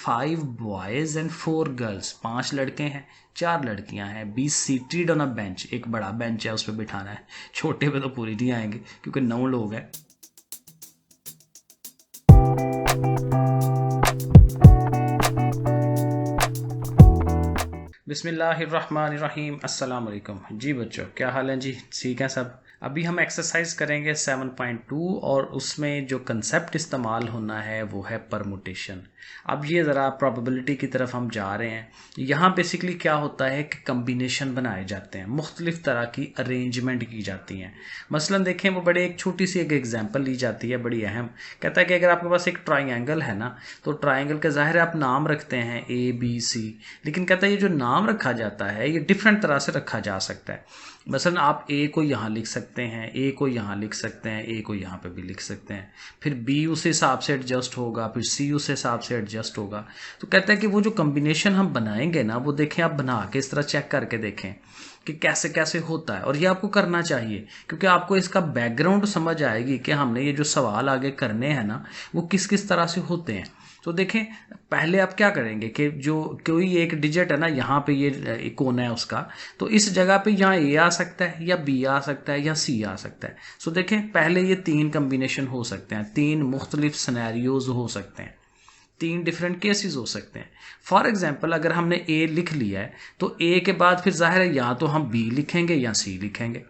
5 boys and 4 girls, 5 लड़के हैं 4 लड़कियां हैं, be seated on a bench, एक बड़ा बेंच है उस पर बिठाना है, छोटे पे तो पूरी नहीं आएंगे क्योंकि 9 लोग हैं। बिस्मिल्लाहिर्रहमानिर्रहीम, अस्सलाम वालेकुम। जी बच्चों, क्या हाल है जी? ठीक है सब। अभी हम एक्सरसाइज करेंगे 7.2 और उसमें जो कंसेप्ट इस्तेमाल होना है वो है परमुटेशन। अब ये ज़रा प्रोबेबिलिटी की तरफ हम जा रहे हैं। यहाँ बेसिकली क्या होता है कि कम्बिनेशन बनाए जाते हैं, मुख्तलिफ तरह की अरेंजमेंट की जाती हैं। मसलन देखें, वो बड़े एक छोटी सी एक एग्जांपल ली जाती है, बड़ी अहम। कहता है कि अगर आपके पास एक ट्राइंगल है ना, तो ट्राइंगल के ज़ाहिर है आप नाम रखते हैं ABC, लेकिन कहता है ये जो नाम रखा जाता है ये डिफरेंट तरह से रखा जा सकता है। मसलन आप A को यहाँ लिख सकते हैं, A को यहाँ लिख सकते हैं, A को यहाँ पे भी लिख सकते हैं, फिर B उस हिसाब से एडजस्ट होगा, फिर C उस हिसाब से एडजस्ट होगा। तो कहता है कि वो जो कम्बिनेशन हम बनाएंगे ना, वो देखें आप बना के इस तरह चेक करके देखें कि कैसे कैसे होता है। और ये आपको करना चाहिए क्योंकि आपको इसका बैकग्राउंड समझ आएगी कि हमने ये जो सवाल आगे करने हैं ना, वो किस किस तरह से होते हैं। तो देखें, पहले आप क्या करेंगे कि जो कोई एक डिजिट है ना, यहाँ पे ये कोना है उसका, तो इस जगह पे यहाँ A आ सकता है या B आ सकता है या C आ सकता है। सो देखें, पहले ये 3 कम्बिनेशन हो सकते हैं, 3 मुख्तलिफ सिनेरियोज हो सकते हैं, 3 डिफरेंट केसेस हो सकते हैं। फॉर एग्जांपल अगर हमने A लिख लिया है तो A के बाद फिर जाहिर है या तो हम B लिखेंगे या C लिखेंगे,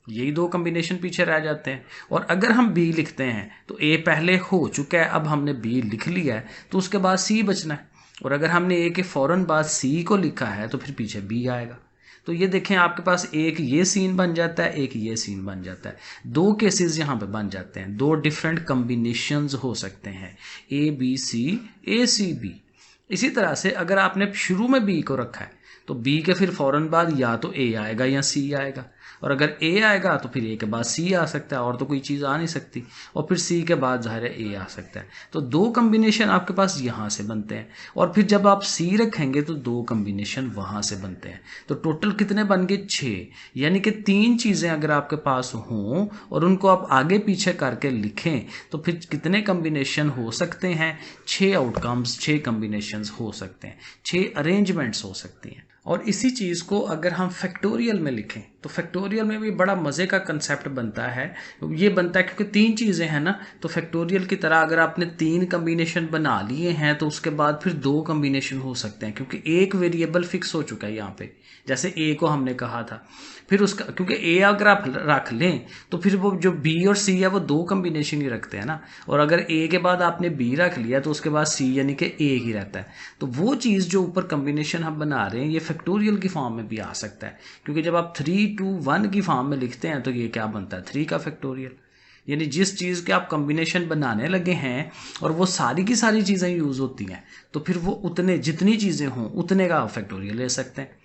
यही 2 कम्बिनेशन पीछे रह जाते हैं। और अगर हम B लिखते हैं तो A पहले हो चुका है, अब हमने B लिख लिया है तो उसके बाद C बचना है। और अगर हमने A के फ़ौरन बाद C को लिखा है तो फिर पीछे B आएगा। तो ये देखें, आपके पास एक ये सीन बन जाता है, एक ये सीन बन जाता है, 2 केसेस यहाँ पे बन जाते हैं, 2 डिफरेंट कम्बिनेशंस हो सकते हैं, ABC ACB। इसी तरह से अगर आपने शुरू में B को रखा है तो B के फिर फ़ौरन बाद या तो A आएगा या C आएगा, और अगर A आएगा तो फिर A के बाद C आ सकता है, और तो कोई चीज़ आ नहीं सकती, और फिर C के बाद ज़ाहिर है A आ सकता है। तो 2 कम्बिनेशन आपके पास यहाँ से बनते हैं, और फिर जब आप C रखेंगे तो 2 कम्बिनेशन वहाँ से बनते हैं। तो टोटल कितने बन गए? 6। यानी कि 3 चीज़ें अगर आपके पास हों और उनको आप आगे पीछे करके लिखें तो फिर कितने कम्बिनेशन हो सकते हैं? 6 आउटकम्स, 6 कम्बिनेशंस हो सकते हैं, 6 अरेंजमेंट्स हो सकती हैं। और इसी चीज़ को अगर हम फैक्टोरियल में लिखें तो फैक्टोरियल में भी बड़ा मज़े का कंसेप्ट बनता है। ये बनता है क्योंकि 3 चीज़ें हैं ना, तो फैक्टोरियल की तरह अगर आपने 3 कम्बिनेशन बना लिए हैं तो उसके बाद फिर 2 कम्बिनेशन हो सकते हैं, क्योंकि एक वेरिएबल फिक्स हो चुका है यहाँ पे, जैसे A को हमने कहा था। फिर उसका, क्योंकि A अगर आप रख लें तो फिर वो जो B और C है वो 2 कम्बिनेशन ही रखते हैं ना, और अगर A के बाद आपने B रख लिया तो उसके बाद C यानी कि A ही रहता है। तो वो चीज़ जो ऊपर कम्बिनेशन हम बना रहे हैं ये फैक्टोरियल की फॉर्म में भी आ सकता है, क्योंकि जब आप 3 2 1 की फॉर्म में लिखते हैं तो ये क्या बनता है? 3 का फैक्टोरियल। यानी जिस चीज़ के आप कम्बिनेशन बनाने लगे हैं और वो सारी की सारी चीज़ें यूज़ होती हैं तो फिर वो उतने, जितनी चीज़ें हों उतने का आप फैक्टोरियल ले सकते हैं।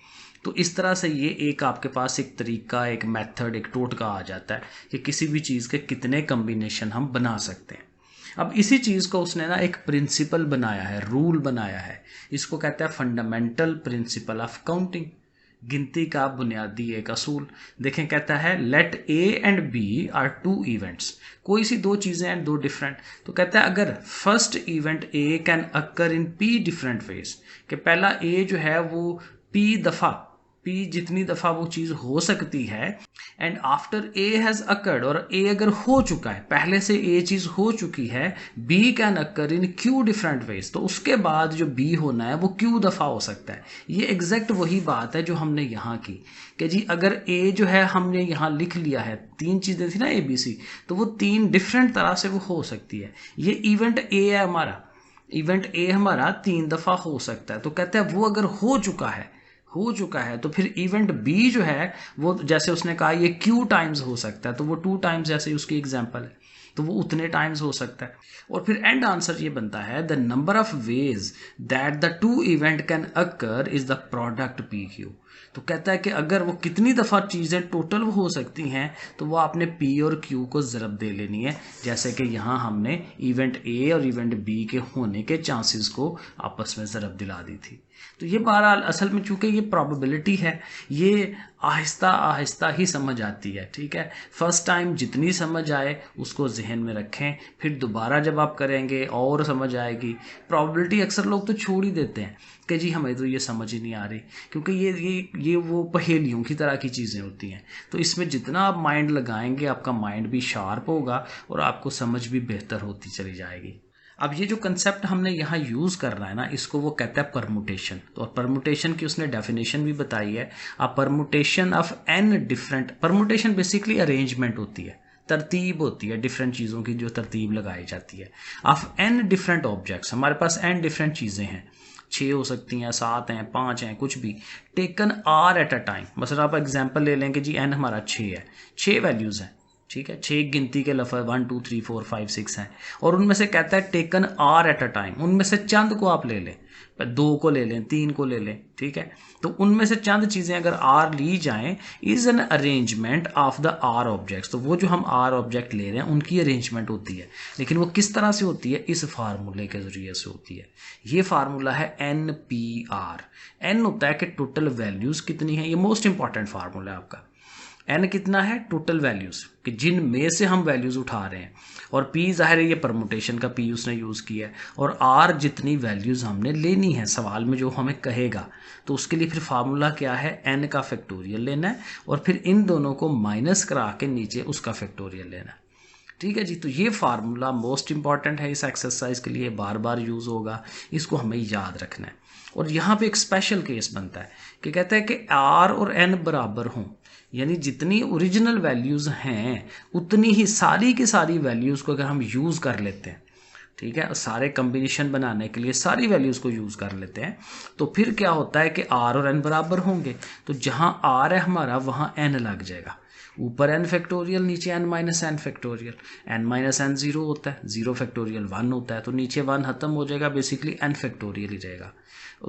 तो इस तरह से ये एक आपके पास एक तरीका, एक मेथड, एक टोटका आ जाता है कि किसी भी चीज़ के कितने कम्बिनेशन हम बना सकते हैं। अब इसी चीज़ को उसने ना एक प्रिंसिपल बनाया है, रूल बनाया है, इसको कहता है फंडामेंटल प्रिंसिपल ऑफ काउंटिंग, गिनती का बुनियादी एक असूल। देखें, कहता है let A and B are 2 events, कोई सी 2 चीज़ें एंड 2 डिफरेंट। तो कहता है अगर first event A can occur in P different ways, कि पहला A जो है वो P दफ़ा, P जितनी दफ़ा वो चीज़ हो सकती है, and after A has occurred, और A अगर हो चुका है, पहले से A चीज़ हो चुकी है, B can occur in Q different ways, तो उसके बाद जो B होना है वो Q दफ़ा हो सकता है। ये एग्जैक्ट वही बात है जो हमने यहाँ की कि जी अगर A जो है हमने यहाँ लिख लिया है, 3 चीज़ें थी ना ABC, तो वो 3 डिफरेंट तरह से वो हो सकती है। ये इवेंट A है हमारा, इवेंट A हमारा 3 दफ़ा हो सकता है। तो कहते हैं वो अगर हो चुका है तो फिर इवेंट B जो है वो, जैसे उसने कहा ये Q टाइम्स हो सकता है, तो वो 2 टाइम्स जैसे उसकी एग्जांपल है, तो वो उतने टाइम्स हो सकता है। और फिर एंड आंसर ये बनता है the number of ways that the 2 event can occur is the product PQ। तो कहता है कि अगर वो कितनी दफ़ा चीज़ें टोटल हो सकती हैं तो वो आपने P और Q को ज़रब दे लेनी है, जैसे कि यहाँ हमने इवेंट A और इवेंट B के होने के चांसेस को आपस में ज़रब दिला दी थी। तो ये बहरहाल असल में चूँकि ये प्रोबेबिलिटी है, ये आहिस्ता आहिस्ता ही समझ आती है, ठीक है। फर्स्ट टाइम जितनी समझ आए उसको जहन में रखें, फिर दोबारा जब आप करेंगे और समझ आएगी। प्रॉबिलिटी अक्सर लोग तो छोड़ ही देते हैं कि जी हमें तो ये समझ ही नहीं आ रही, क्योंकि ये वो पहेलियों की तरह की चीज़ें होती हैं। तो इसमें जितना आप माइंड लगाएंगे आपका माइंड भी शार्प होगा और आपको समझ भी बेहतर होती चली जाएगी। अब ये जो कंसेप्ट हमने यहाँ यूज़ करना है ना, इसको वो कहता है परमुटेशन। तो और परमुटेशन की उसने डेफिनेशन भी बताई है, a permutation of n different. Permutation basically arrangement होती है, तरतीब होती है, डिफरेंट चीज़ों की जो तरतीब लगाई जाती है। ऑफ एन डिफरेंट ऑब्जेक्ट्स, हमारे पास एन डिफरेंट चीज़ें हैं, 6 हो सकती हैं, 7 हैं, 5 हैं, कुछ भी। Taken r at a time, मसलन आप एग्जाम्पल ले लेंगे जी एन हमारा 6 है, 6 वैल्यूज़ हैं, ठीक है। 6 गिनती के लफ्ज़ 1 2 3 4 5 6 हैं, और उनमें से कहता है taken r at a time, उनमें से चंद को आप ले लें, 2 को ले लें, 3 को ले लें, ठीक है। तो उनमें से चंद चीज़ें अगर आर ली जाएं, is an arrangement of the r objects. तो वो जो हम आर ऑब्जेक्ट ले रहे हैं उनकी अरेंजमेंट होती है, लेकिन वो किस तरह से होती है, इस फार्मूले के ज़रिए से होती है। ये फार्मूला है एन पी आर। एन होता है कि टोटल वैल्यूज़ कितनी है, ये मोस्ट इंपॉर्टेंट फार्मूला है आपका। एन कितना है, टोटल वैल्यूज़ कि जिन में से हम वैल्यूज़ उठा रहे हैं, और पी ज़ाहिर है ये परमुटेशन का पी उसने यूज़ किया है, और आर जितनी वैल्यूज़ हमने लेनी है सवाल में जो हमें कहेगा, तो उसके लिए फिर फार्मूला क्या है, एन का फैक्टोरियल लेना है और फिर इन दोनों को माइनस करा के नीचे उसका फैक्टोरियल लेना है, ठीक है जी। तो ये फार्मूला मोस्ट इंपॉर्टेंट है इस एक्सरसाइज के लिए, बार बार यूज़ होगा, इसको हमें याद रखना है। और यहाँ पे एक स्पेशल केस बनता है कि कहता है कि आर और एन बराबर हों, यानी जितनी ओरिजिनल वैल्यूज़ हैं उतनी ही सारी की सारी वैल्यूज़ को अगर हम यूज़ कर लेते हैं, ठीक है, सारे कम्बिनेशन बनाने के लिए सारी वैल्यूज़ को यूज़ कर लेते हैं, तो फिर क्या होता है कि आर और एन बराबर होंगे। तो जहाँ आर है हमारा वहाँ एन लग जाएगा, ऊपर एन फैक्टोरियल, नीचे n minus n factorial. N minus n 0 होता है, 0 फैक्टोरियल 1 होता है, तो नीचे 1 खत्म हो जाएगा, बेसिकली एन फैक्टोरियल ही रहेगा।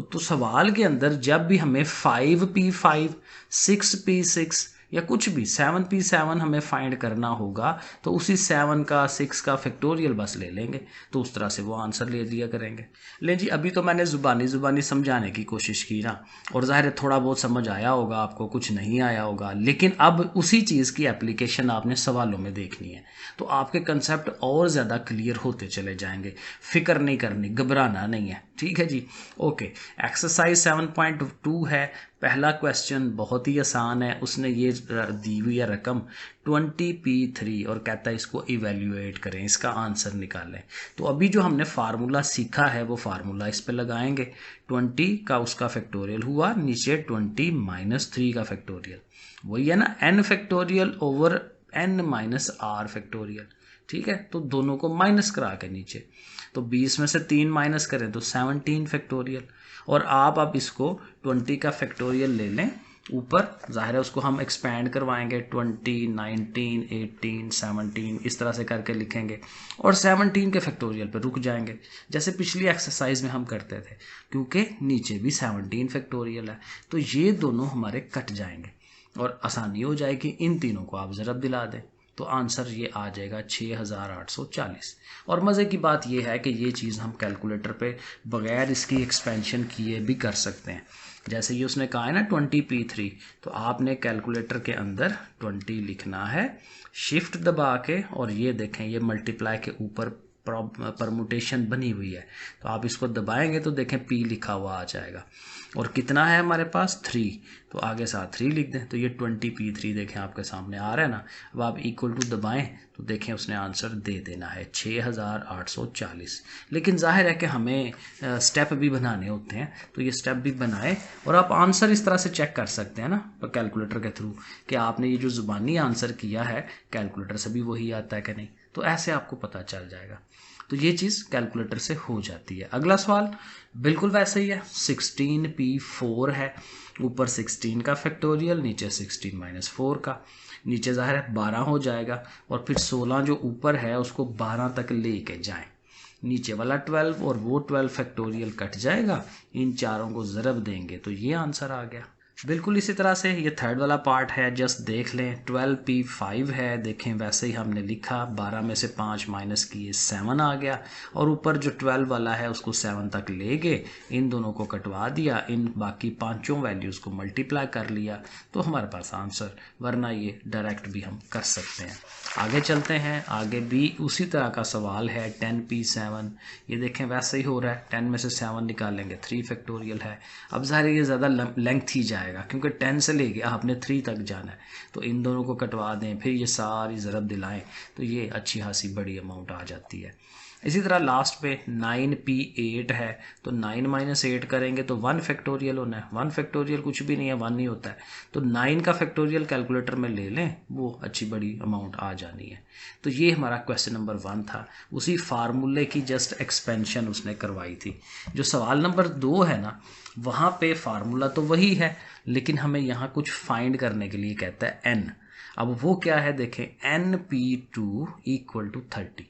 तो सवाल के अंदर जब भी हमें 5p5, 6p6 या कुछ भी 7p7 हमें फाइंड करना होगा, तो उसी 7 का 6 का फैक्टोरियल बस ले लेंगे, तो उस तरह से वो आंसर ले दिया करेंगे। लें जी, अभी तो मैंने ज़ुबानी समझाने की कोशिश की ना, और ज़ाहिर है थोड़ा बहुत समझ आया होगा आपको, कुछ नहीं आया होगा, लेकिन अब उसी चीज़ की एप्लीकेशन आपने सवालों में देखनी है, तो आपके कंसेप्ट और ज़्यादा क्लियर होते चले जाएंगे। फिक्र नहीं करनी, घबराना नहीं है, ठीक है जी। ओके, एक्सरसाइज 7.2 है। पहला क्वेश्चन बहुत ही आसान है, उसने ये दी हुई है रकम 20p3 और कहता है इसको इवेल्युएट करें, इसका आंसर निकालें। तो अभी जो हमने फार्मूला सीखा है वो फार्मूला इस पे लगाएंगे। 20 का उसका फैक्टोरियल हुआ, नीचे 20 माइनस 3 का फैक्टोरियल, वही है ना, n factorial over n minus r factorial, ठीक है। तो दोनों को माइनस करा के नीचे, तो 20 में से 3 माइनस करें तो 17 फैक्टोरियल, और आप अब इसको 20 का फैक्टोरियल ले लें ऊपर, जाहिर है उसको हम एक्सपैंड करवाएंगे, 20 19 18 17 इस तरह से करके लिखेंगे, और 17 के फैक्टोरियल पे रुक जाएंगे जैसे पिछली एक्सरसाइज में हम करते थे, क्योंकि नीचे भी 17 फैक्टोरियल है, तो ये दोनों हमारे कट जाएंगे और आसानी हो जाएगी। इन तीनों को आप ज़रब दिला दें तो आंसर ये आ जाएगा 6840। और मज़े की बात ये है कि ये चीज़ हम कैलकुलेटर पे बग़ैर इसकी एक्सपेंशन किए भी कर सकते हैं। जैसे ये उसने कहा है ना 20p3, तो आपने कैलकुलेटर के अंदर 20 लिखना है, शिफ्ट दबा के, और ये देखें ये मल्टीप्लाई के ऊपर परमुटेशन बनी हुई है, तो आप इसको दबाएंगे तो देखें p लिखा हुआ आ जाएगा, और कितना है हमारे पास 3, तो आगे साथ 3 लिख दें, तो ये 20p3 देखें आपके सामने आ रहा है ना। अब आप इक्वल टू दबाएं तो देखें उसने आंसर दे देना है 6840। लेकिन जाहिर है कि हमें स्टेप भी बनाने होते हैं, तो ये स्टेप भी बनाए, और आप आंसर इस तरह से चेक कर सकते हैं ना कैलकुलेटर के थ्रू कि आपने ये जो ज़ुबानी आंसर किया है कैलकुलेटर से भी वही आता है कि नहीं, तो ऐसे आपको पता चल जाएगा। तो ये चीज़ कैलकुलेटर से हो जाती है। अगला सवाल बिल्कुल वैसे ही है, 16p4 है, ऊपर 16 का फैक्टोरियल, नीचे 16 माइनस 4 का, नीचे ज़ाहिर है 12 हो जाएगा, और फिर 16 जो ऊपर है उसको 12 तक ले के जाएँ, नीचे वाला 12 और वो 12 फैक्टोरियल कट जाएगा, इन चारों को ज़रब देंगे तो ये आंसर आ गया। बिल्कुल इसी तरह से ये थर्ड वाला पार्ट है, जस्ट देख लें 12p5 है, देखें वैसे ही हमने लिखा, 12 में से 5 माइनस किए 7 आ गया, और ऊपर जो 12 वाला है उसको 7 तक ले गए, इन दोनों को कटवा दिया, इन बाकी पांचों वैल्यूज़ को मल्टीप्लाई कर लिया, तो हमारे पास आंसर, वरना ये डायरेक्ट भी हम कर सकते हैं। आगे चलते हैं, आगे भी उसी तरह का सवाल है 10p7, ये देखें वैसे ही हो रहा है, 10 में से 7 निकालेंगे 3 फैक्टोरियल है। अब ज़ाहिर ये ज़्यादा लेंथ ही जाएगा क्योंकि 10 से लेके आपने 3 तक जाना है, तो इन दोनों को कटवा दें, फिर ये सारी ज़रब दिलाएं, तो ये अच्छी खासी बड़ी अमाउंट आ जाती है। इसी तरह लास्ट पे 9p8 है, तो 9 माइनस 8 करेंगे तो 1 फैक्टोरियल होना है, 1 फैक्टोरियल कुछ भी नहीं है, 1 ही होता है, तो 9 का फैक्टोरियल कैलकुलेटर में ले लें, वो अच्छी बड़ी अमाउंट आ जानी है। तो ये हमारा क्वेश्चन नंबर 1 था, उसी फार्मूले की जस्ट एक्सपेंशन उसने करवाई थी। जो सवाल नंबर 2 है ना, वहाँ पे फार्मूला तो वही है, लेकिन हमें यहाँ कुछ फाइंड करने के लिए कहता है n। अब वो क्या है देखें, np2 इक्वल टू 30।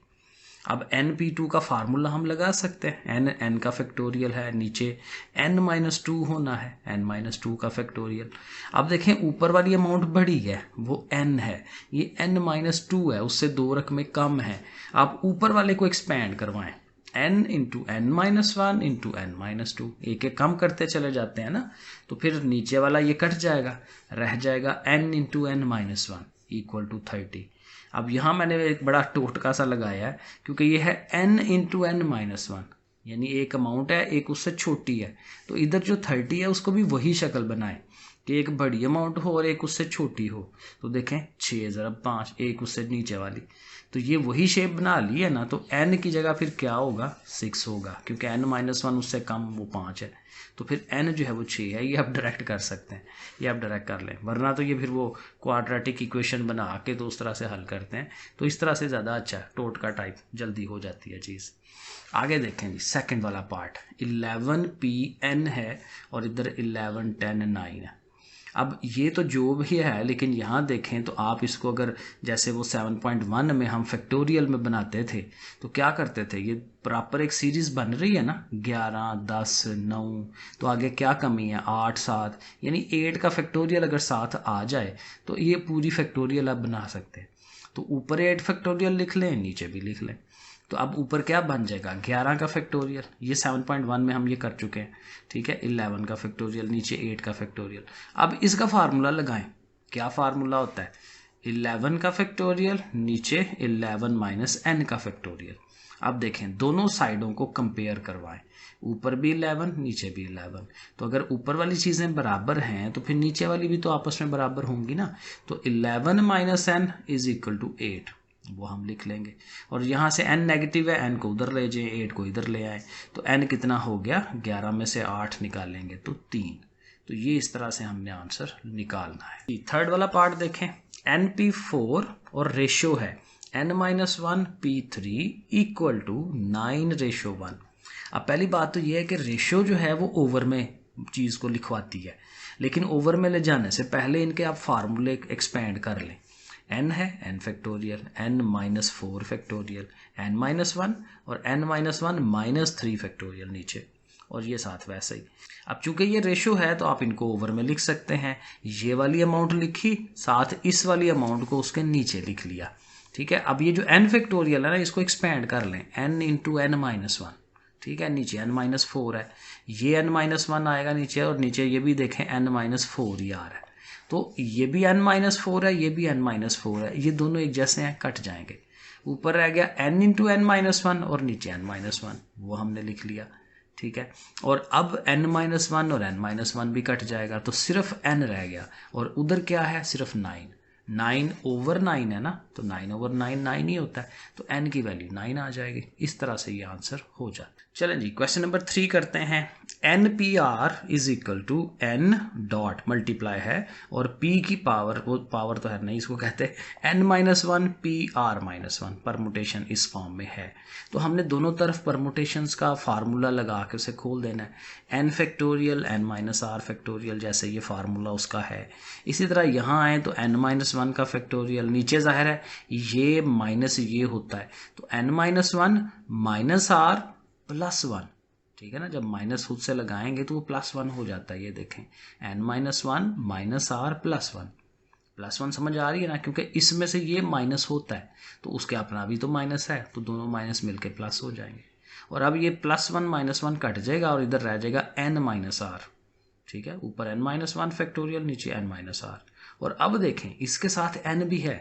अब np2 का फार्मूला हम लगा सकते हैं, n का फैक्टोरियल है, नीचे n-2 होना है, n-2 का फैक्टोरियल। अब देखें ऊपर वाली अमाउंट बड़ी है, वो n है, ये n-2 है, उससे 2 रकमें कम है। आप ऊपर वाले को एक्सपेंड करवाएं, n into n-1 into n-2, एक एक कम करते चले जाते हैं ना, तो फिर नीचे वाला ये कट जाएगा, रह जाएगा n into n-1 equal to 30। अब यहाँ मैंने एक बड़ा टोटका सा लगाया है, क्योंकि ये है n इंटू n-1, यानी एक अमाउंट है, एक उससे छोटी है, तो इधर जो 30 है उसको भी वही शक्ल बनाए कि एक बड़ी अमाउंट हो और एक उससे छोटी हो। तो देखें 6 ज़रब 5, एक उससे नीचे वाली, तो ये वही शेप बना ली है ना, तो n की जगह फिर क्या होगा, 6 होगा, क्योंकि n-1 उससे कम वो 5 है, तो फिर n जो है वो 6 है। ये आप डायरेक्ट कर सकते हैं, ये आप डायरेक्ट कर लें, वरना तो ये फिर वो क्वाड्रेटिक इक्वेशन बना के तो उस तरह से हल करते हैं, तो इस तरह से ज़्यादा अच्छा है, टोटका टाइप जल्दी हो जाती है चीज़। आगे देखें जी, सेकंड वाला पार्ट 11pn है और इधर 11 10 9 है। अब ये तो जो भी है, लेकिन यहाँ देखें तो आप इसको अगर जैसे वो 7.1 में हम फैक्टोरियल में बनाते थे तो क्या करते थे, ये प्रॉपर एक सीरीज़ बन रही है ना, 11 10 9, तो आगे क्या कमी है, 8 7, यानी 8 का फैक्टोरियल अगर साथ आ जाए तो ये पूरी फैक्टोरियल आप बना सकते हैं। तो ऊपर 8 फैक्टोरियल लिख लें, नीचे भी लिख लें, तो अब ऊपर क्या बन जाएगा, 11 का फैक्टोरियल, ये 7.1 में हम ये कर चुके हैं, ठीक है, 11 का फैक्टोरियल, नीचे 8 का फैक्टोरियल। अब इसका फार्मूला लगाएं, क्या फार्मूला होता है, 11 का फैक्टोरियल नीचे 11 माइनस n का फैक्टोरियल। अब देखें दोनों साइडों को कंपेयर करवाएं, ऊपर भी 11 नीचे भी 11, तो अगर ऊपर वाली चीज़ें बराबर हैं तो फिर नीचे वाली भी तो आपस में बराबर होंगी ना, तो 11 minus n is equal to 8, वो हम लिख लेंगे, और यहाँ से n नेगेटिव है, n को उधर ले जाए, 8 को इधर ले आए, तो n कितना हो गया, 11 में से 8 निकालेंगे तो 3। तो ये इस तरह से हमने आंसर निकालना है। थर्ड वाला पार्ट देखें, np4 और रेशो है n-1 p3 इक्वल टू 9:1। अब पहली बात तो ये है कि रेशो जो है वो ओवर में चीज़ को लिखवाती है, लेकिन ओवर में ले जाने से पहले इनके आप फार्मूले एक्सपेंड कर लें। n है n factorial, n-4 factorial, n-1 और n-1 माइनस 3 फैक्टोरियल नीचे, और ये साथ वैसे ही। अब चूंकि ये रेशो है तो आप इनको ओवर में लिख सकते हैं, ये वाली अमाउंट लिखी, साथ इस वाली अमाउंट को उसके नीचे लिख लिया, ठीक है। अब ये जो n फैक्टोरियल है ना, इसको एक्सपेंड कर लें, n इंटू n-1, ठीक है, नीचे n-4 है, ये n-1 आएगा नीचे, और नीचे ये भी देखें n-4 ही आ रहा है, तो ये भी n-4 है, ये भी n-4 है, ये दोनों एक जैसे हैं, कट जाएंगे, ऊपर रह गया n इंटू n-1 और नीचे n-1, वो हमने लिख लिया, ठीक है। और अब n-1 और n-1 भी कट जाएगा, तो सिर्फ n रह गया, और उधर क्या है, सिर्फ 9/9 है ना, तो 9/9 9 ही होता है, तो n की वैल्यू 9 आ जाएगी। इस तरह से ये आंसर हो जाता है। चलें जी, क्वेश्चन नंबर 3 करते हैं। NPR is equal to n dot multiply है, और p की पावर, वो पावर तो है नहीं, इसको कहते हैं n-1 PR-1, परमुटेशन इस फॉर्म में है, तो हमने दोनों तरफ परमुटेशंस का फार्मूला लगा के उसे खोल देना है, n फैक्टोरियल n-r फैक्टोरियल, जैसे ये फार्मूला उसका है। इसी तरह यहाँ आए तो n-1 का फैक्टोरियल, नीचे जाहिर है ये माइनस ये होता है, तो n-1 माइनस r प्लस 1, ठीक है ना, जब माइनस खुद से लगाएंगे तो वो +1 हो जाता है। ये देखें n-1 माइनस आर +1 समझ आ रही है ना, क्योंकि इसमें से ये माइनस होता है तो उसके अपना भी तो माइनस है, तो दोनों माइनस मिलके प्लस हो जाएंगे। और अब ये +1 -1 कट जाएगा और इधर रह जाएगा n-r। ठीक है, ऊपर n-1 फैक्टोरियल, नीचे n-r। और अब देखें इसके साथ n भी है,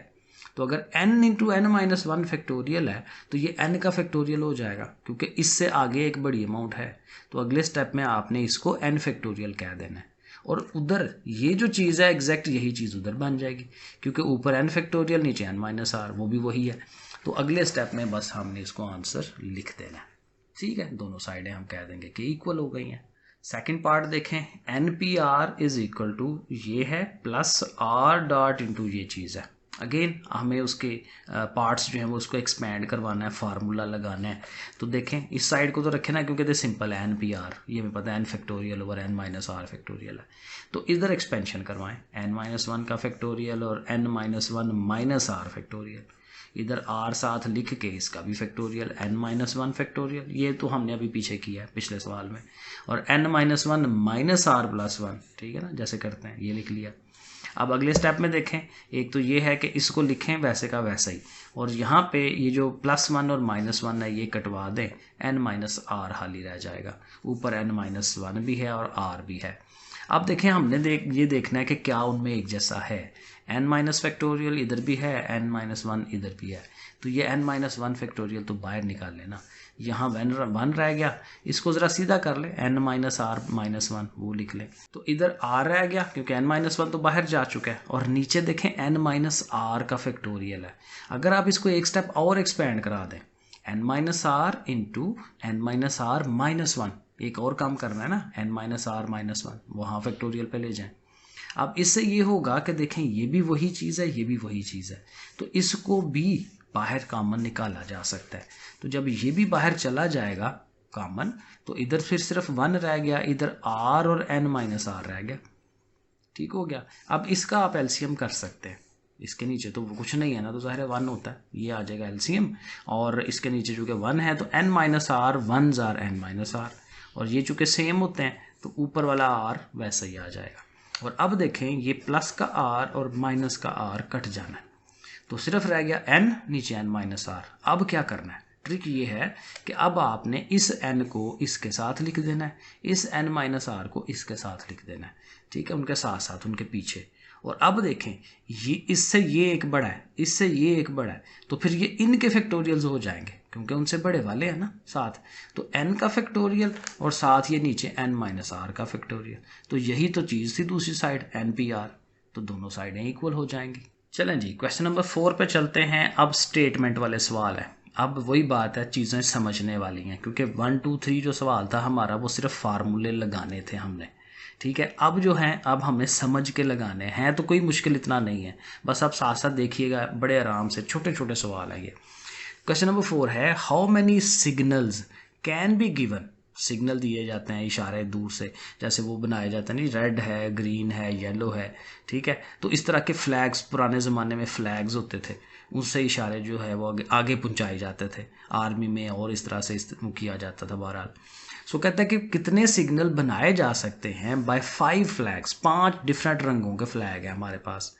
तो अगर n इंटू n-1 फैक्टोरियल है तो ये n का फैक्टोरियल हो जाएगा, क्योंकि इससे आगे एक बड़ी अमाउंट है। तो अगले स्टेप में आपने इसको n फैक्टोरियल कह देना है, और उधर ये जो चीज़ है एग्जैक्ट यही चीज़ उधर बन जाएगी, क्योंकि ऊपर n फैक्टोरियल नीचे n-r, वो भी वही है। तो अगले स्टेप में बस हमने इसको आंसर लिख देना है। ठीक है, दोनों साइडें हम कह देंगे कि इक्वल हो गई हैं। सेकंड पार्ट देखें, NPR इज इक्वल टू ये है प्लस R डॉट इंटू ये चीज़ है। अगेन हमें उसके पार्ट्स जो हैं वो उसको एक्सपेंड करवाना है, फार्मूला लगाना है। तो देखें इस साइड को तो रखें ना, क्योंकि ये सिंपल है NPR, ये हमें पता है n factorial over n-r factorial है। तो इधर एक्सपेंशन करवाएं, n-1 का फैक्टोरियल और n-1 माइनस r फैक्टोरियल। इधर r साथ लिख के इसका भी फैक्टोरियल n-1 फैक्टोरियल, ये तो हमने अभी पीछे किया है पिछले सवाल में। और n-1 माइनस r +1, ठीक है ना, जैसे करते हैं ये लिख लिया। अब अगले स्टेप में देखें, एक तो ये है कि इसको लिखें वैसे का वैसा ही, और यहाँ पे ये जो +1 और -1 है ये कटवा दें, n-r खाली रह जाएगा। ऊपर n-1 भी है और r भी है। अब देखें हमने ये देखना है कि क्या उनमें एक जैसा है। n- फैक्टोरियल इधर भी है, n-1 इधर भी है, तो ये n-1 फैक्टोरियल तो बाहर निकाल लेना। यहाँ 1 रह गया, इसको ज़रा सीधा कर ले, n-r-1 वो लिख लें। तो इधर r रह गया क्योंकि n-1 तो बाहर जा चुका है, और नीचे देखें n-r का फैक्टोरियल है। अगर आप इसको एक स्टेप और एक्सपेंड करा दें, n-r इंटू n-r-1, एक और काम करना है ना, n-r-1 वहाँ फैक्टोरियल पे ले जाएं। अब इससे ये होगा कि देखें ये भी वही चीज़ है, ये भी वही चीज़ है, तो इसको भी बाहर कॉमन निकाला जा सकता है। तो जब ये भी बाहर चला जाएगा कॉमन, तो इधर फिर सिर्फ 1 रह गया, इधर r और n-r रह गया। ठीक हो गया। अब इसका आप एलसीएम कर सकते हैं, इसके नीचे तो वो कुछ नहीं है ना, तो ज़ाहिर है 1 होता है, ये आ जाएगा एलसीएम। और इसके नीचे चूँकि 1 है तो n-r 1s r n-r, और ये चूँकि सेम होते हैं तो ऊपर वाला r वैसा ही आ जाएगा। और अब देखें ये प्लस का r और माइनस का r कट जाना है, तो सिर्फ रह गया n, नीचे n-r। अब क्या करना है, ट्रिक ये है कि अब आपने इस n को इसके साथ लिख देना है, इस n-r को इसके साथ लिख देना है। ठीक है, उनके साथ साथ, उनके पीछे। और अब देखें ये इससे ये एक बड़ा है, इससे ये एक बड़ा है, तो फिर ये इनके फैक्टोरियल्स हो जाएंगे क्योंकि उनसे बड़े वाले हैं ना साथ। तो n का फैक्टोरियल और साथ ये नीचे n-r का फैक्टोरियल। तो यही तो चीज़ थी दूसरी साइड NPR, तो दोनों साइडें इक्वल हो जाएंगी। चलें जी, क्वेश्चन नंबर 4 पे चलते हैं। अब स्टेटमेंट वाले सवाल है। अब वही बात है, चीज़ें समझने वाली हैं, क्योंकि 1 2 3 जो सवाल था हमारा वो सिर्फ फार्मूले लगाने थे हमने। ठीक है, अब जो है अब हमें समझ के लगाने हैं, तो कोई मुश्किल इतना नहीं है, बस आप साथ साथ देखिएगा, बड़े आराम से छोटे छोटे सवाल हैं ये। क्वेश्चन नंबर 4 है, how many signals can be given. Signal दिए जाते हैं इशारे दूर से, जैसे वो बनाए जाते हैं नहीं, रेड है, ग्रीन है, येलो है। ठीक है, तो इस तरह के फ्लैग्स पुराने ज़माने में फ्लैग्स होते थे, उससे इशारे जो है वो आगे पहुंचाए जाते थे आर्मी में, और इस तरह से किया जाता था। बहरहाल सो कहता है कि कितने सिग्नल बनाए जा सकते हैं बाय 5 फ्लैग्स, 5 डिफरेंट रंगों के फ्लैग है हमारे पास,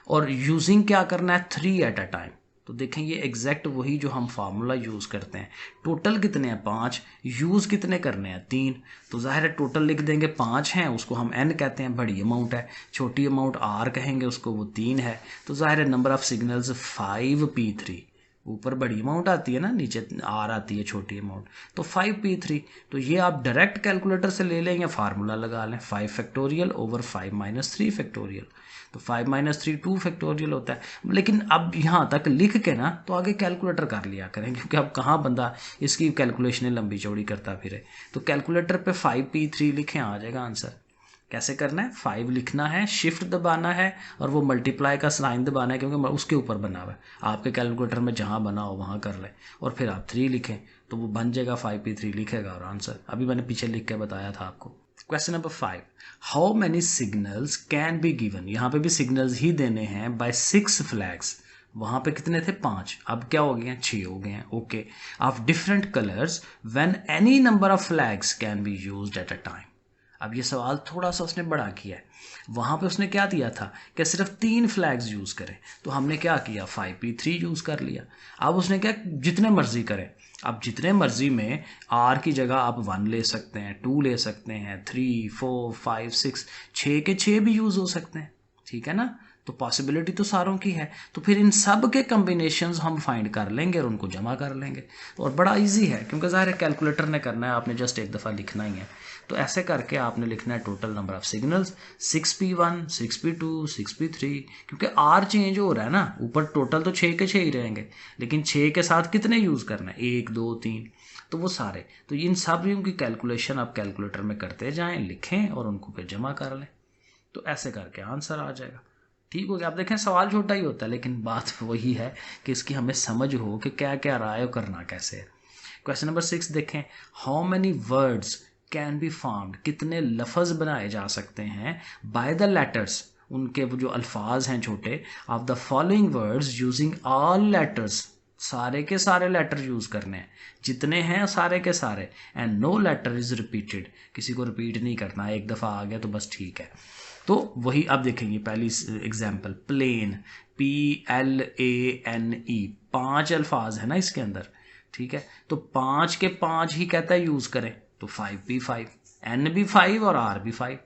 और यूजिंग क्या करना है 3 एट अ टाइम। तो देखें ये एग्जैक्ट वही जो हम फार्मूला यूज़ करते हैं। टोटल कितने हैं 5, यूज़ कितने करने हैं 3, तो ज़ाहिर है टोटल लिख देंगे 5 हैं, उसको हम n कहते हैं, बड़ी अमाउंट है। छोटी अमाउंट r कहेंगे उसको, वो 3 है। तो ज़ाहिर है नंबर ऑफ़ सिग्नल्स 5p3, ऊपर बड़ी अमाउंट आती है ना, नीचे r आती है छोटी अमाउंट, तो 5p3। तो ये आप डायरेक्ट कैलकुलेटर से ले लें या फार्मूला लगा लें, 5 फैक्टोरियल ओवर 5 - 3 फैक्टोरियल। तो 5 - 3 2 फैक्टोरियल होता है। लेकिन अब यहाँ तक लिख के ना तो आगे कैलकुलेटर कर लिया करें, क्योंकि अब कहाँ बंदा इसकी कैलकुलेशनें लंबी चौड़ी करता फिरे। तो कैलकुलेटर पे 5p3 लिखें, आ जाएगा आंसर। कैसे करना है, 5 लिखना है, शिफ्ट दबाना है, और वो मल्टीप्लाई का साइन दबाना है, क्योंकि उसके ऊपर बना हुआ है। आपके कैलकुलेटर में जहाँ बना हो वहाँ कर लें, और फिर आप 3 लिखें तो वो बन जाएगा, 5p3 लिखेगा और आंसर। अभी मैंने पीछे लिख के बताया था आपको। Question number 5, how many signals can be given. यहाँ पे भी सिग्नल्स ही देने हैं बाय 6 फ्लैग्स, वहाँ पे कितने थे 5, अब क्या हो गए हैं 6 हो गए हैं। Okay, of different colours when any number of flags can be used eight a time. अब ये सवाल थोड़ा सा उसने बड़ा किया है। वहाँ पे उसने क्या दिया था कि सिर्फ 3 फ्लैग्स यूज़ करें, तो हमने क्या किया 5p3 यूज़ कर लिया। अब उसने क्या जितने मर्जी करें, अब जितने मर्जी में आर की जगह आप 1 ले सकते हैं, 2 ले सकते हैं, 3, 4, 5, 6, 6 के 6 भी यूज़ हो सकते हैं, ठीक है ना। तो पॉसिबिलिटी तो सारों की है, तो फिर इन सब के कम्बिनेशंस हम फाइंड कर लेंगे और उनको जमा कर लेंगे। और बड़ा इजी है क्योंकि ज़ाहिर है कैलकुलेटर ने करना है, आपने जस्ट एक दफ़ा लिखना ही है। तो ऐसे करके आपने लिखना है total number of signals 6p1, 6p2, 6p3, क्योंकि आर चेंज हो रहा है ना, ऊपर टोटल तो 6 के 6 ही रहेंगे, लेकिन 6 के साथ कितने यूज़ करना है 1, 2, 3, तो वो सारे। तो इन सब की कैलकुलेशन आप कैलकुलेटर में करते जाएं, लिखें और उनको फिर जमा कर लें, तो ऐसे करके आंसर आ जाएगा। ठीक हो गया। आप देखें सवाल छोटा ही होता है लेकिन बात वही है कि इसकी हमें समझ हो कि क्या क्या रहा है और करना कैसे है। क्वेश्चन नंबर 6 देखें, how many words can be formed, कितने लफ्ज़ बनाए जा सकते हैं बाय द लेटर्स, उनके वो जो अल्फाज हैं छोटे, of the following words using all letters, सारे के सारे लेटर यूज़ करने हैं, जितने हैं सारे के सारे, and no letter is repeated, किसी को रिपीट नहीं करना, एक दफ़ा आ गया तो बस ठीक है। तो वही अब देखेंगे पहली एग्जाम्पल, प्लेन, PLANE, 5 अल्फाज है ना इसके अंदर, ठीक है। तो 5 के 5 ही कहता है यूज़ करें, तो 5p5, N भी 5 और R भी 5,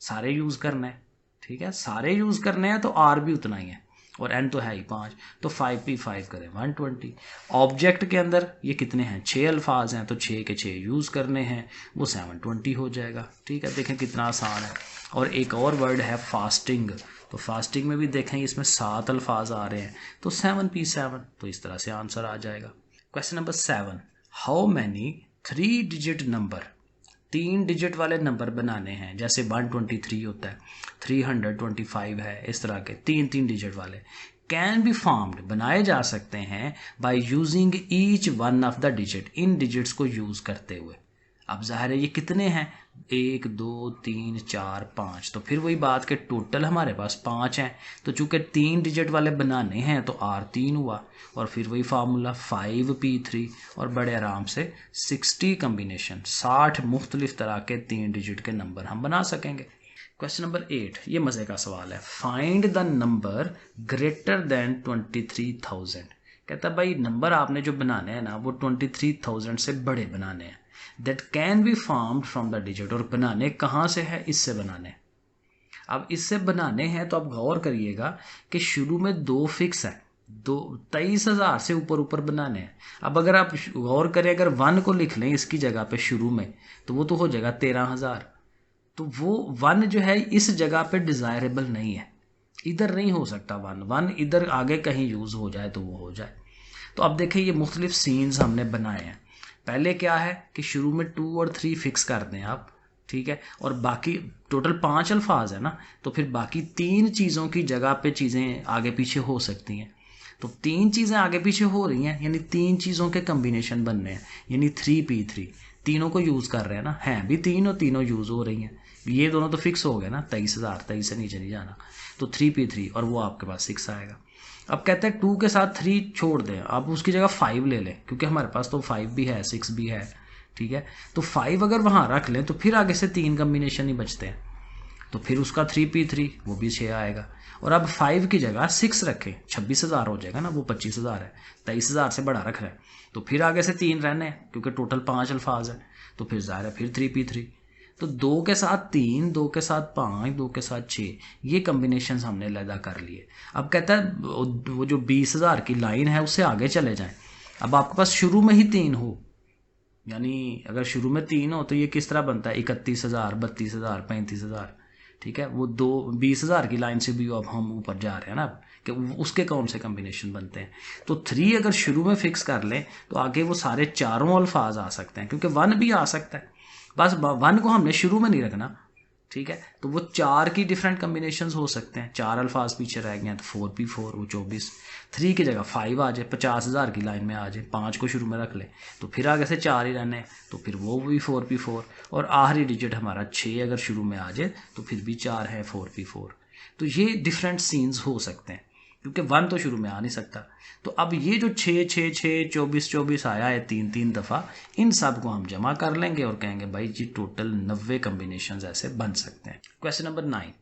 सारे यूज़ करना है, ठीक है, सारे यूज़ करने हैं तो R भी उतना ही है और N तो है ही 5, तो 5p5 करें 120। ऑब्जेक्ट के अंदर ये कितने हैं 6 अल्फाज हैं, तो 6 के 6 यूज़ करने हैं, वो 720 हो जाएगा, ठीक है। देखें कितना आसान है। और एक और वर्ड है फास्टिंग, तो फास्टिंग में भी देखें इसमें 7 अल्फाज आ रहे हैं, तो 7p7, तो इस तरह से आंसर आ जाएगा। Question number 7, how many 3 digit number, 3 digit वाले नंबर बनाने हैं, जैसे 123 होता है, 325 है, इस तरह के 3 डिजिट वाले, कैन बी फॉर्म्ड, बनाए जा सकते हैं, by using each one of the digit, in digits को यूज़ करते हुए। अब जाहिर है ये कितने हैं 1, 2, 3, 4, 5, तो फिर वही बात कि टोटल हमारे पास 5 हैं, तो चूंकि 3 डिजिट वाले बनाने हैं तो R3 हुआ, और फिर वही फार्मूला 5p3, और बड़े आराम से 60 कम्बिनेशन, 60 मुख्तलिफ तरह के 3 डिजिट के नंबर हम बना सकेंगे। क्वेश्चन नंबर 8, ये मज़े का सवाल है, find the number greater than 23,000। कहता है भाई नंबर आपने जो बनाने हैं ना वो 23,000 से बड़े बनाने हैं, that can be formed from the digit, और बनाने कहाँ से है, इससे बनाने। अब इससे बनाने हैं तो आप गौर करिएगा कि शुरू में 2 फिक्स है, 23,000 से ऊपर ऊपर बनाने हैं। अब अगर आप गौर करें, अगर 1 को लिख लें इसकी जगह पे शुरू में, तो वो तो हो जाएगा 13,000, तो वो 1 जो है इस जगह पे डिज़ायरेबल नहीं है, इधर नहीं हो सकता 1 इधर आगे कहीं यूज़ हो जाए तो वो हो जाए। तो अब देखें ये मुख्तलिफ सीन्स हमने बनाए हैं। पहले क्या है कि शुरू में 2 और 3 फिक्स कर दें आप, ठीक है, और बाकी टोटल 5 अल्फाज है ना, तो फिर बाकी 3 चीज़ों की जगह पे चीज़ें आगे पीछे हो सकती हैं। तो 3 चीज़ें आगे पीछे हो रही हैं, यानी 3 चीज़ों के कम्बिनेशन बनने हैं, यानी 3p3, तीनों को यूज़ कर रहे हैं ना, हैं भी 3 और तीनों यूज़ हो रही हैं, ये दोनों तो फिक्स हो गए ना, 23,000, 23 से नीचे नहीं जाना, तो 3p3, और वो आपके पास 6 आएगा। अब कहते हैं 2 के साथ 3 छोड़ दें, आप उसकी जगह 5 ले लें, क्योंकि हमारे पास तो 5 भी है 6 भी है, ठीक है। तो 5 अगर वहाँ रख लें तो फिर आगे से 3 कम्बिनेशन ही बचते हैं, तो फिर उसका 3p3 वो भी 6 आएगा। और अब 5 की जगह 6 रखें, 26,000 हो जाएगा ना, वो 25,000 है, 23,000 से बड़ा रख रहे हैं, तो फिर आगे से 3 रहने हैं क्योंकि टोटल 5 अल्फाज है, तो फिर ज़ाहिर है फिर 3p3। तो 2 के साथ 3, 2 के साथ 5, 2 के साथ 6, ये कम्बिनेशन हमने लैदा कर लिए। अब कहता है वो जो 20,000 की लाइन है उससे आगे चले जाएं। अब आपके पास शुरू में ही 3 हो, यानी अगर शुरू में 3 हो तो ये किस तरह बनता है 31,000, 32,000, 35,000, ठीक है। वो 20,000 की लाइन से भी अब हम ऊपर जा रहे हैं ना, कि उसके कौन से कम्बिनेशन बनते हैं। तो 3 अगर शुरू में फिक्स कर लें तो आगे वो सारे चारों अल्फाज आ सकते हैं, क्योंकि 1 भी आ सकता है, बस 1 को हमने शुरू में नहीं रखना, ठीक है। तो वो 4 की डिफरेंट कम्बिनेशंस हो सकते हैं, 4 अल्फाज पीछे रह गए हैं, तो 4p4 वो 24, 3 की जगह 5 आ जाए, 50,000 की लाइन में आ जाए, 5 को शुरू में रख ले, तो फिर आगे से 4 ही रहने, तो फिर वो भी 4p4, और आखिरी डिजिट हमारा 6 अगर शुरू में आ जाए तो फिर भी 4 है 4p4। तो ये डिफरेंट सीन्स हो सकते हैं। क्योंकि 1 तो शुरू में आ नहीं सकता। तो अब ये जो 6 6 6 24 24 आया है 3 3 दफ़ा, इन सब को हम जमा कर लेंगे और कहेंगे भाई जी टोटल 90 कम्बिनेशन ऐसे बन सकते हैं। Question number 9,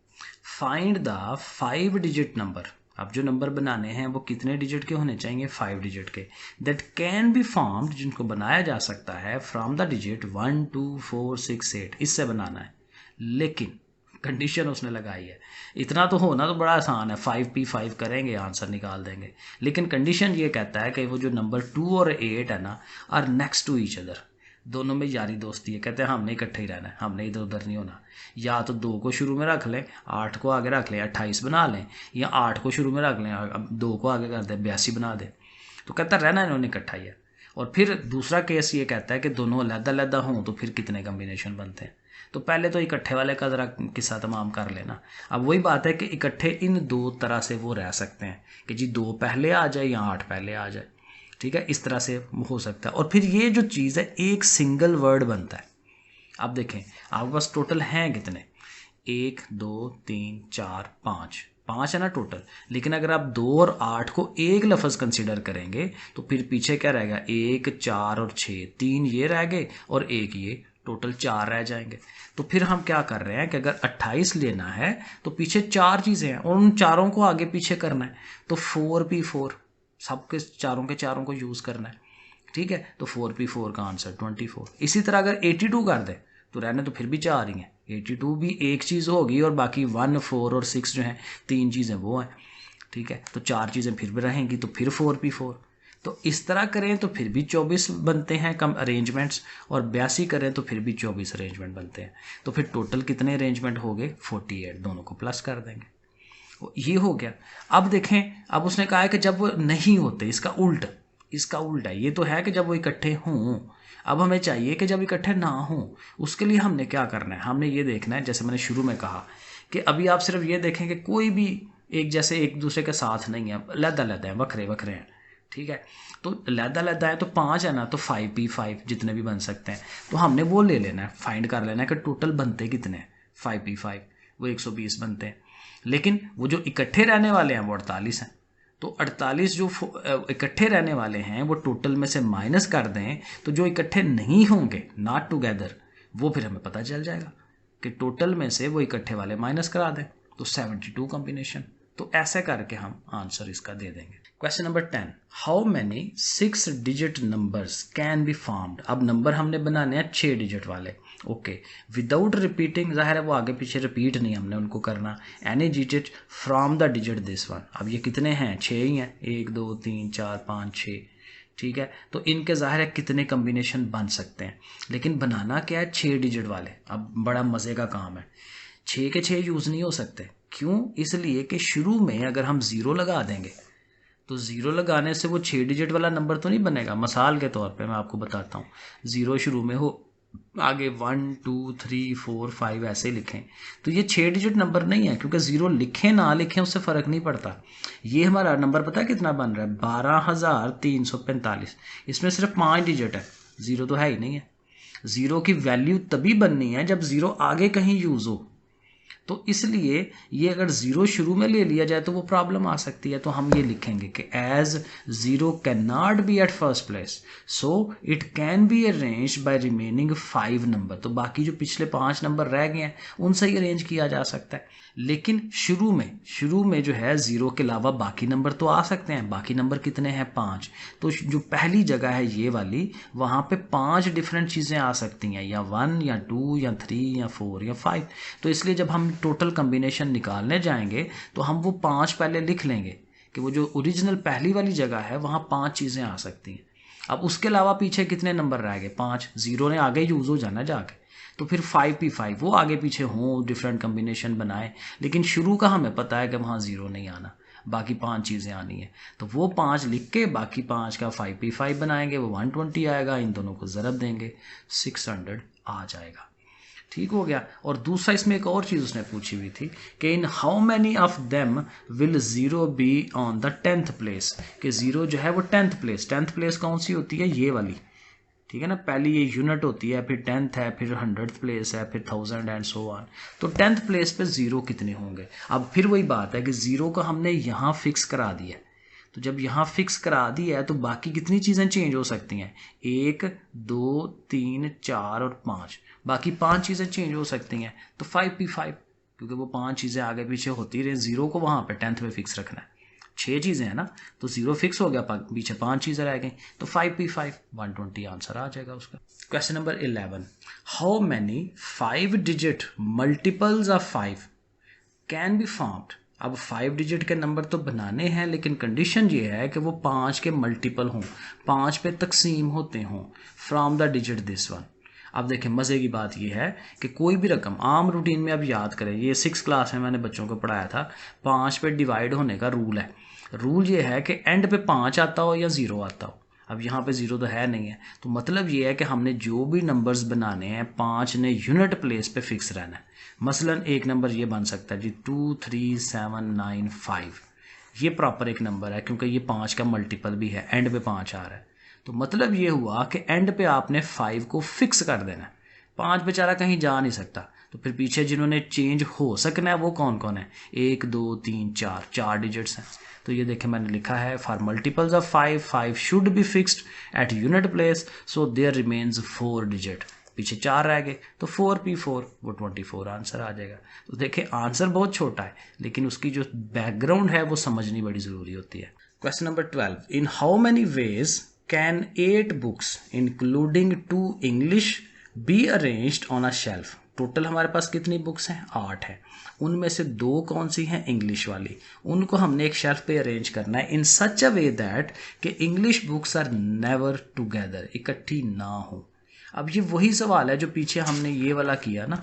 find the 5 digit number. अब जो नंबर बनाने हैं वो कितने डिजिट के होने चाहिए? 5 डिजिट के। दैट कैन बी फॉर्म्ड, जिनको बनाया जा सकता है फ्रॉम द डिजिट 1 2 4 6 8, इससे बनाना है। लेकिन कंडीशन उसने लगाई है, इतना तो होना तो बड़ा आसान है, 5p5 करेंगे आंसर निकाल देंगे। लेकिन कंडीशन ये कहता है कि वो जो नंबर 2 और 8 है ना, are next to each other, दोनों में यारी दोस्ती है। कहते हैं हमने इकट्ठे ही रहना है, हमने इधर उधर नहीं होना। या तो 2 को शुरू में रख लें, 8 को आगे रख लें, 28 बना लें, या 8 को शुरू में रख लें, अब 2 को आगे कर दें, 82 बना दें। तो कहता रहना इन्होंने इकट्ठा ही है। और फिर दूसरा केस ये कहता है कि दोनों अलग-अलग हों तो फिर कितने कम्बिनेशन बनते हैं। तो पहले तो इकट्ठे वाले का ज़रा किस्सा तमाम कर लेना। अब वही बात है कि इकट्ठे इन 2 तरह से वो रह सकते हैं कि जी 2 पहले आ जाए या 8 पहले आ जाए, ठीक है, इस तरह से हो सकता है। और फिर ये जो चीज़ है एक सिंगल वर्ड बनता है। अब देखें आपके पास टोटल हैं कितने, 1 2 3 4 5 है ना टोटल। लेकिन अगर आप 2 और 8 को एक लफ्ज़ कंसिडर करेंगे तो फिर पीछे क्या रहेगा, 1 4 और 6, 3 ये रह गए और 1 ये, टोटल 4 रह जाएंगे। तो फिर हम क्या कर रहे हैं कि अगर 28 लेना है तो पीछे 4 चीज़ें हैं और उन चारों को आगे पीछे करना है। तो 4p4 सबके चारों के चारों को यूज़ करना है, ठीक है। तो 4p4 का आंसर 24। इसी तरह अगर 82 कर दें तो रहने तो फिर भी 4 ही हैं, 82 भी एक चीज़ होगी और बाकी 1 4 और 6 जो हैं 3 चीज़ें वो हैं, ठीक है। तो 4 चीज़ें फिर भी रहेंगी तो फिर 4p4। तो इस तरह करें तो फिर भी 24 बनते हैं कम अरेंजमेंट्स, और 82 करें तो फिर भी 24 अरेंजमेंट बनते हैं। तो फिर टोटल कितने अरेंजमेंट हो गए, 48, दोनों को प्लस कर देंगे। ये हो गया। अब देखें, अब उसने कहा है कि जब वो नहीं होते, इसका उल्टा है। ये तो है कि जब वो इकट्ठे हों, अब हमें चाहिए कि जब इकट्ठे ना हों उसके लिए हमने क्या करना है, हमने ये देखना है, जैसे मैंने शुरू में कहा कि अभी आप सिर्फ ये देखें कि कोई भी एक जैसे एक दूसरे के साथ नहीं है, अलग-अलग हैं, वखरे हैं, ठीक है। तो अलग-अलग है तो 5 है ना, तो 5p5 जितने भी बन सकते हैं। तो हमने वो ले लेना है, फाइंड कर लेना है कि टोटल बनते कितने हैं। 5p5 वो 120 बनते हैं। लेकिन वो जो इकट्ठे रहने वाले हैं वो 48 हैं। तो 48 जो इकट्ठे रहने वाले हैं वो टोटल में से माइनस कर दें तो जो इकट्ठे नहीं होंगे, नॉट टुगेदर, वो फिर हमें पता चल जाएगा कि टोटल में से वो इकट्ठे वाले माइनस करा दें तो 72 कॉम्बिनेशन। तो ऐसे करके हम आंसर इसका दे देंगे। Question number 10, how many 6 digit numbers can be formed. अब नंबर हमने बनाने हैं 6 डिजिट वाले, ओके, विदाउट रिपीटिंग, जाहिर है वो आगे पीछे रिपीट नहीं हमने उनको करना, any digit from the digit this one. अब ये कितने हैं, 6 ही हैं, 1 2 3 4 5 6, ठीक है। तो इनके जाहिर है कितने कम्बिनेशन बन सकते हैं, लेकिन बनाना क्या है, 6 डिजिट वाले। अब बड़ा मज़े का काम है, 6 के 6 यूज़ नहीं हो सकते। क्यों? इसलिए कि शुरू में अगर हम 0 लगा देंगे तो 0 लगाने से वो 6 डिजिट वाला नंबर तो नहीं बनेगा। मिसाल के तौर पे मैं आपको बताता हूँ, 0 शुरू में हो, आगे 1 2 3 4 5 ऐसे लिखें तो ये 6 डिजिट नंबर नहीं है, क्योंकि 0 लिखें ना लिखें उससे फ़र्क नहीं पड़ता। ये हमारा नंबर पता है कितना बन रहा है, 12,345। इसमें सिर्फ 5 डिजिट है, 0 तो है ही नहीं है। 0 की वैल्यू तभी बननी है जब 0 आगे कहीं यूज़ हो। तो इसलिए ये अगर 0 शुरू में ले लिया जाए तो वो प्रॉब्लम आ सकती है। तो हम ये लिखेंगे कि as 0 can not be at first place so it can be arrange by remaining 5 number. तो बाकी जो पिछले 5 नंबर रह गए हैं उनसे ही अरेंज किया जा सकता है। लेकिन शुरू में जो है 0 के अलावा बाकी नंबर तो आ सकते हैं। बाकी नंबर कितने हैं, 5। तो जो पहली जगह है ये वाली, वहाँ पे 5 डिफरेंट चीज़ें आ सकती हैं, या 1 या 2 या 3 या 4 या 5। तो इसलिए जब हम टोटल कम्बिनेशन निकालने जाएंगे तो हम वो 5 पहले लिख लेंगे कि वो जो ओरिजिनल पहली वाली जगह है वहाँ 5 चीज़ें आ सकती हैं। अब उसके अलावा पीछे कितने नंबर रह गए, 5। 0 ने आगे यूज़ हो जाना जाके, तो फिर 5p5 वो आगे पीछे हों, डिफरेंट कम्बिनेशन बनाए। लेकिन शुरू का हमें पता है कि वहाँ 0 नहीं आना, बाकी 5 चीज़ें आनी है। तो वो 5 लिख के बाकी 5 का 5p5 बनाएंगे, वो 120 आएगा, इन दोनों को ज़रब देंगे, 600 आ जाएगा। ठीक हो गया। और दूसरा इसमें एक और चीज़ उसने पूछी हुई थी कि इन how many of them will 0 be on the 10th place, कि 0 जो है वो 10th प्लेस कौन सी होती है, ये वाली, ठीक है ना। पहली ये यूनिट होती है, फिर 10th है, फिर 100th प्लेस है, फिर 1000 एंड सो ऑन। तो 10th प्लेस पे 0 कितने होंगे। अब फिर वही बात है कि 0 का हमने यहाँ फिक्स करा दिया है, तो जब यहाँ फिक्स करा दिया है तो बाकी कितनी चीज़ें चेंज हो सकती हैं, 1 2 3 4 और 5, बाकी 5 चीज़ें चेंज हो सकती हैं। तो 5p5, क्योंकि वो 5 चीज़ें आगे पीछे होती रही, 0 को वहाँ पे 10th में फिक्स रखना है। 6 चीज़ें हैं ना, तो 0 फिक्स हो गया, पीछे 5 चीज़ें रह गई, तो 5p5 120 आंसर आ जाएगा उसका। Question number 11, how many 5 digit multiples of 5 can be formed. अब 5 डिजिट के नंबर तो बनाने हैं, लेकिन कंडीशन ये है कि वो 5 के मल्टीपल हों, 5 पे तकसीम होते हों from the digit this one. अब देखें, मज़े की बात यह है कि कोई भी रकम आम रूटीन में अब याद करें, ये 6th क्लास में मैंने बच्चों को पढ़ाया था, 5 पे डिवाइड होने का रूल है। रूल ये है कि एंड पे 5 आता हो या 0 आता हो। अब यहाँ पे 0 तो है नहीं है, तो मतलब ये है कि हमने जो भी नंबर्स बनाने हैं 5 ने यूनिट प्लेस पे फिक्स रहना है। मसलन एक नंबर ये बन सकता है जी 2 3 7 9 5, ये प्रॉपर एक नंबर है क्योंकि ये 5 का मल्टीपल भी है, एंड पे 5 आ रहा है। तो मतलब ये हुआ कि एंड पे आपने 5 को फिक्स कर देना है, 5 बेचारा कहीं जा नहीं सकता। तो फिर पीछे जिन्होंने चेंज हो सकना है वो कौन कौन है, 1 2 3 4, 4 डिजिट्स हैं। तो ये देखें मैंने लिखा है for multiples of 5 should be fixed at unit place, so there remains 4 digit, पीछे 4 रह गए, तो 4p4 वो 24 आंसर आ जाएगा। तो देखें आंसर बहुत छोटा है, लेकिन उसकी जो बैकग्राउंड है वो समझनी बड़ी ज़रूरी होती है। Question number 12, in how many ways can 8 books including 2 English be arranged on a shelf. Total हमारे पास कितनी बुक्स हैं, 8 हैं, उनमें से 2 कौन सी हैं, इंग्लिश वाली, उनको हमने एक शेल्फ पे अरेंज करना है in such a way that कि English books are never together, इकट्ठी ना हो। अब ये वही सवाल है जो पीछे हमने ये वाला किया ना,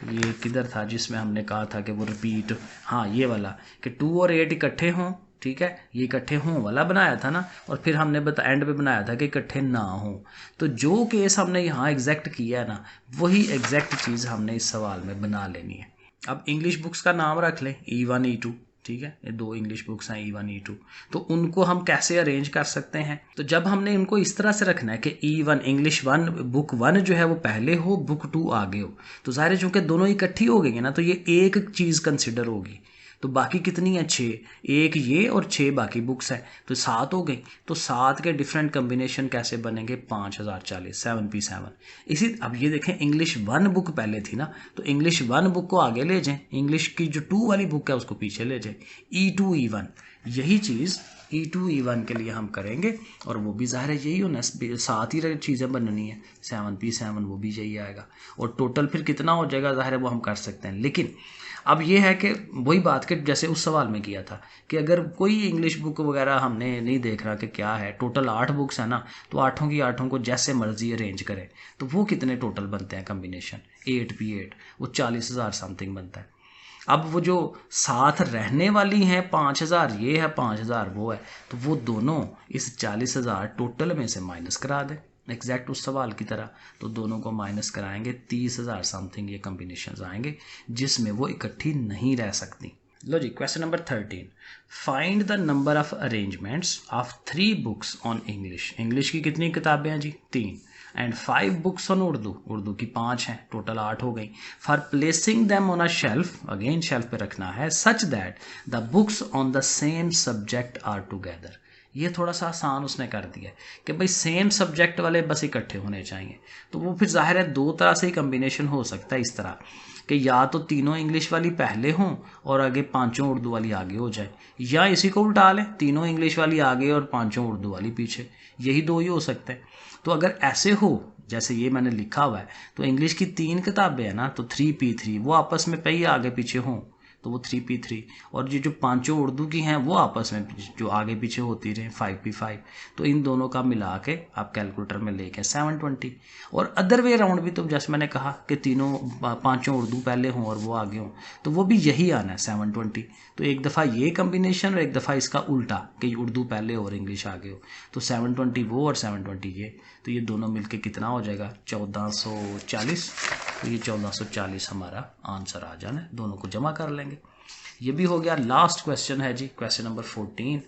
ये किधर था जिसमें हमने कहा था कि वो रिपीट, हाँ ये वाला कि 2 और 8 इकट्ठे हों, ठीक है, ये इकट्ठे हों वाला बनाया था ना, और फिर हमने एंड पे बनाया था कि इकट्ठे ना हो। तो जो केस हमने यहाँ एग्जैक्ट किया है ना, वही एग्जैक्ट चीज़ हमने इस सवाल में बना लेनी है। अब इंग्लिश बुक्स का नाम रख लें E1 E2, ठीक है, ये 2 इंग्लिश बुक्स हैं E1 E2, तो उनको हम कैसे अरेंज कर सकते हैं। तो जब हमने इनको इस तरह से रखना है कि E1 इंग्लिश 1 बुक 1 जो है वो पहले हो, बुक 2 आगे हो, तो ज़ाहिर है चूँकि दोनों इकट्ठी हो गई है ना, तो ये एक चीज़ कंसिडर होगी। तो बाकी कितनी है, 6, एक ये और 6 बाकी बुक्स है, तो 7 हो गई। तो 7 के डिफरेंट कम्बिनेशन कैसे बनेंगे, 5040, 7p7। इसी अब ये देखें इंग्लिश 1 बुक पहले थी ना, तो इंग्लिश 1 बुक को आगे ले जाएं, इंग्लिश की जो 2 वाली बुक है उसको पीछे ले जाएं, E2 E1, यही चीज़ E2 E1 के लिए हम करेंगे, और वो भी ज़ाहिर है यही होना, 7 ही चीज़ें बननी है, 7p7 वो भी यही आएगा, और टोटल फिर कितना हो जाएगा ज़ाहिर है वो हम कर सकते हैं। लेकिन अब ये है कि वही बात कि जैसे उस सवाल में किया था कि अगर कोई इंग्लिश बुक वगैरह हमने नहीं देख रहा कि क्या है, टोटल 8 बुक्स है ना, तो 8 की 8 को जैसे मर्जी अरेंज करें, तो वो कितने टोटल बनते हैं कम्बिनेशन, 8p8, वो 40,000 समथिंग बनता है। अब वो जो साथ रहने वाली हैं 5,000 ये है, 5,000 वो है, तो वो दोनों इस 40,000 टोटल में से माइनस करा दें, एग्जैक्ट उस सवाल की तरह। तो दोनों को माइनस कराएंगे, 30,000 समथिंग ये कम्बिनेशंस आएंगे जिसमें वो इकट्ठी नहीं रह सकती। लो जी, question number 13, find the number of arrangements of 3 books on English. English की कितनी किताबें हैं जी, 3, and 5 books on Urdu, Urdu की 5 हैं, टोटल 8 हो गई। For placing them on a shelf, again shelf पे रखना है, such that the books on the same subject are together. ये थोड़ा सा आसान उसने कर दिया कि भाई सेम सब्जेक्ट वाले बस इकट्ठे होने चाहिए। तो वो फिर जाहिर है 2 तरह से ही कम्बिनेशन हो सकता है, इस तरह कि या तो तीनों इंग्लिश वाली पहले हों और आगे 5 उर्दू वाली आगे हो जाए, या इसी को उल्टा लें, तीनों इंग्लिश वाली आगे और 5 उर्दू वाली पीछे, यही 2 ही हो सकते हैं। तो अगर ऐसे हो जैसे ये मैंने लिखा हुआ है, तो इंग्लिश की 3 किताबें हैं ना, तो 3p3 वो आपस में कई आगे पीछे हों, तो वो 3p3, और ये जो 5 उर्दू की हैं वो आपस में जो आगे पीछे होती रहे 5p5, तो इन दोनों का मिला के आप कैलकुलेटर में लेके 720। और अदर वे राउंड भी, तो जैसे मैंने कहा कि तीनों 5 उर्दू पहले हों और वो आगे हों, तो वो भी यही आना है 720। तो एक दफ़ा ये कम्बिनेशन और एक दफ़ा इसका उल्टा कि उर्दू पहले और इंग्लिश आगे हो, तो 720 वो और 720 ये, तो ये दोनों मिलके कितना हो जाएगा, 1440। तो ये 1440 हमारा आंसर आ जाना है, दोनों को जमा कर लेंगे। करेंगे। ये भी हो गया। लास्ट क्वेश्चन है जी, question number 14।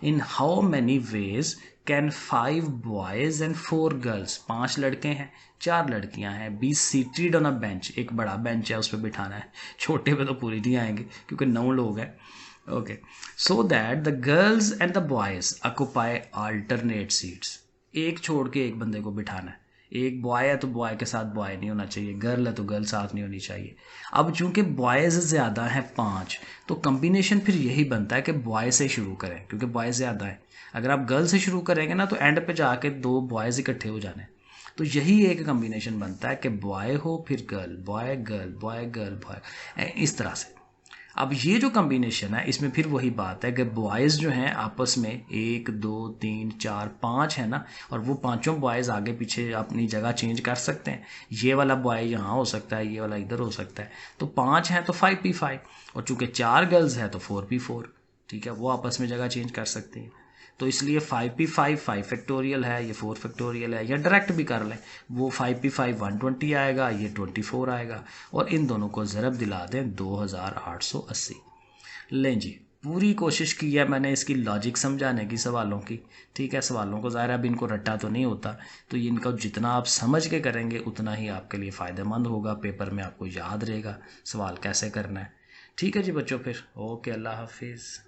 In how many ways can 5 boys and 4 girls, 5 लड़के हैं 4 लड़कियां हैं, be seated on a bench, एक बड़ा बेंच है उस पर बिठाना है, छोटे पे तो पूरी नहीं आएंगे क्योंकि 9 लोग हैं। Okay, so that the girls and the boys occupy alternate seats, एक छोड़ के एक बंदे को बिठाना है। एक बॉय है तो बॉय के साथ बॉय नहीं होना चाहिए, गर्ल है तो गर्ल साथ नहीं होनी चाहिए। अब चूंकि बॉयज़ ज़्यादा हैं 5, तो कम्बिनेशन फिर यही बनता है कि बॉय से शुरू करें क्योंकि बॉय ज़्यादा है। अगर आप गर्ल से शुरू करेंगे ना तो एंड पे जाके 2 बॉयज़ इकट्ठे हो जाने। तो यही एक कम्बिनेशन बनता है कि बॉय हो फिर girl, boy girl, boy girl, boy, इस तरह से। अब ये जो कम्बिनेशन है इसमें फिर वही बात है कि बॉयज़ जो हैं आपस में 1 2 3 4 5 है ना, और वो पांचों बॉयज़ आगे पीछे अपनी जगह चेंज कर सकते हैं। ये वाला बॉय यहाँ हो सकता है, ये वाला इधर हो सकता है। तो 5 हैं तो 5p5, और चूंकि 4 गर्ल्स हैं तो 4p4। ठीक है, वो आपस में जगह चेंज कर सकती हैं। तो इसलिए 5p5 5 फैक्टोरियल है, ये 4 फैक्टोरियल है, या डायरेक्ट भी कर लें। वो 5p5 120 आएगा, ये 24 आएगा, और इन दोनों को ज़रब दिला दें 2880। लें जी, पूरी कोशिश की है मैंने इसकी लॉजिक समझाने की सवालों की। ठीक है, सवालों को ज़ाहिर अब इनको रट्टा तो नहीं होता, तो इनका जितना आप समझ के करेंगे उतना ही आपके लिए फ़ायदेमंद होगा। पेपर में आपको याद रहेगा सवाल कैसे करना है। ठीक है जी बच्चों, फिर ओके, अल्लाह हाफिज़।